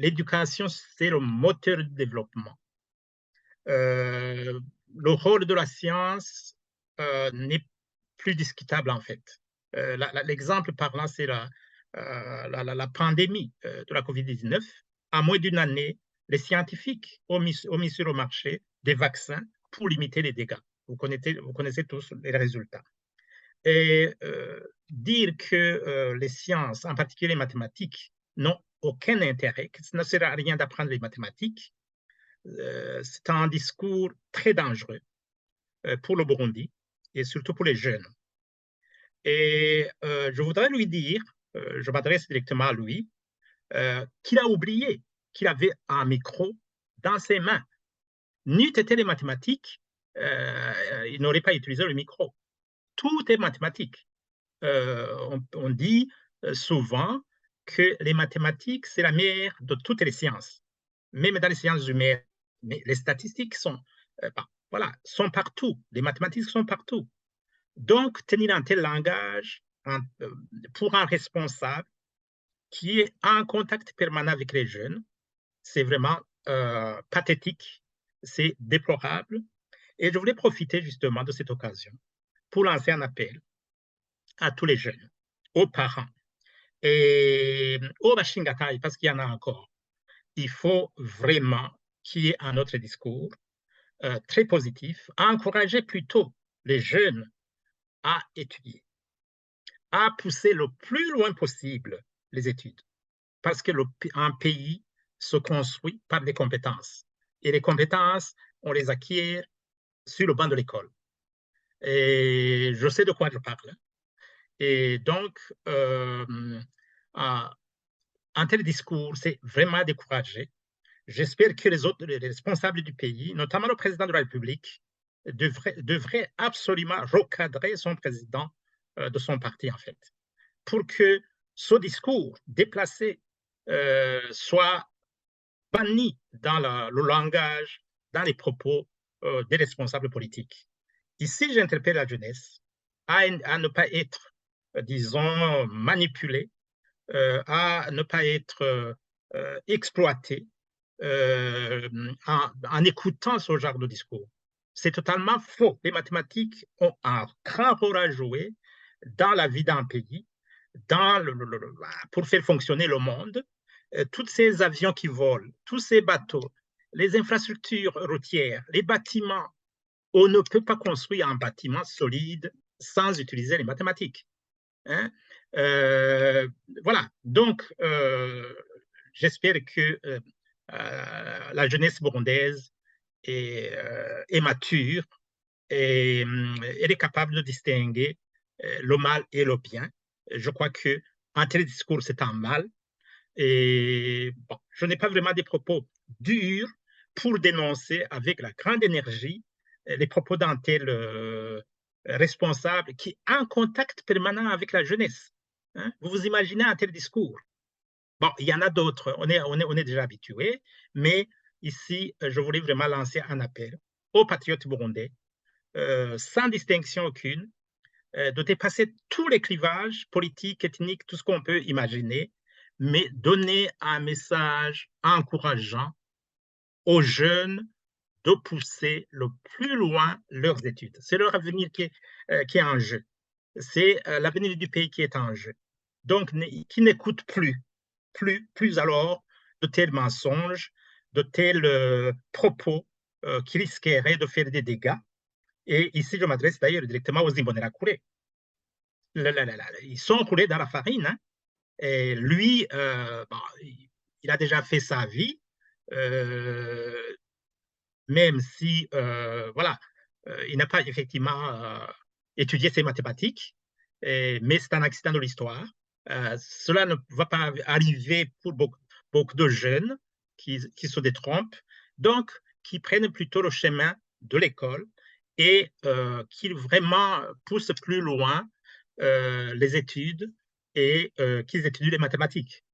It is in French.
l'éducation, c'est le moteur du développement. Le rôle de la science n'est plus discutable en fait. L'exemple parlant, c'est la pandémie de la COVID-19. En moins d'une année, les scientifiques ont mis sur le marché des vaccins pour limiter les dégâts. Vous connaissez tous les résultats. Et dire que les sciences, en particulier les mathématiques, n'ont aucun intérêt, que ça ne sert à rien d'apprendre les mathématiques, c'est un discours très dangereux pour le Burundi et surtout pour les jeunes. Et je voudrais lui dire, je m'adresse directement à lui, qu'il a oublié qu'il avait un micro dans ses mains. N'eût été les mathématiques, il n'aurait pas utilisé le micro. Tout est mathématique. On dit souvent que les mathématiques, c'est la mère de toutes les sciences, même dans les sciences humaines. Mais les statistiques sont, voilà, sont partout. Les mathématiques sont partout. Donc, tenir un tel langage pour un responsable qui est en contact permanent avec les jeunes, c'est vraiment pathétique, c'est déplorable. Et je voulais profiter justement de cette occasion pour lancer un appel à tous les jeunes, aux parents et aux Bashingatai, parce qu'il y en a encore. Il faut vraiment qu'il y ait un autre discours très positif, à encourager plutôt les jeunes à étudier, à pousser le plus loin possible les études, parce qu'un pays se construit par des compétences. Et les compétences, on les acquiert sur le banc de l'école. Et je sais de quoi je parle. Et donc, un tel discours, c'est vraiment découragé. J'espère que les responsables du pays, notamment le président de la République, devraient absolument recadrer son président de son parti, en fait, pour que ce discours déplacé soit banni dans le langage, dans les propos des responsables politiques. Ici, j'interpelle la jeunesse à ne pas être, disons, manipulée, à ne pas être exploitée en écoutant ce genre de discours. C'est totalement faux. Les mathématiques ont un grand rôle à jouer dans la vie d'un pays, pour faire fonctionner le monde. Tous ces avions qui volent, tous ces bateaux, les infrastructures routières, les bâtiments, on ne peut pas construire un bâtiment solide sans utiliser les mathématiques. Hein? Voilà. Donc, j'espère que la jeunesse burundaise est mature et elle est capable de distinguer le mal et le bien. Je crois qu'un tel discours, c'est un mal. Et bon, je n'ai pas vraiment des propos durs pour dénoncer avec la grande énergie les propos d'un tel responsable qui est en contact permanent avec la jeunesse. Hein? Vous vous imaginez un tel discours? Bon, il y en a d'autres, on est déjà habitué, mais ici, je voulais vraiment lancer un appel aux patriotes burundais, sans distinction aucune, de dépasser tous les clivages politiques, ethniques, tout ce qu'on peut imaginer, mais donner un message encourageant aux jeunes de pousser le plus loin leurs études. C'est leur avenir qui est en jeu. C'est l'avenir du pays qui est en jeu. Donc, qui n'écoutent plus alors de tels mensonges, de tels propos qui risqueraient de faire des dégâts. Et ici, je m'adresse d'ailleurs directement aux Imbonerakure. Ils sont coulés dans la farine. Hein. Et lui, bon, il a déjà fait sa vie, même si, voilà, il n'a pas effectivement étudié ses mathématiques, mais c'est un accident de l'histoire. Cela ne va pas arriver pour beaucoup de jeunes qui se détrompent, donc qui prennent plutôt le chemin de l'école et qui vraiment poussent plus loin les études et qu'ils étudient les mathématiques.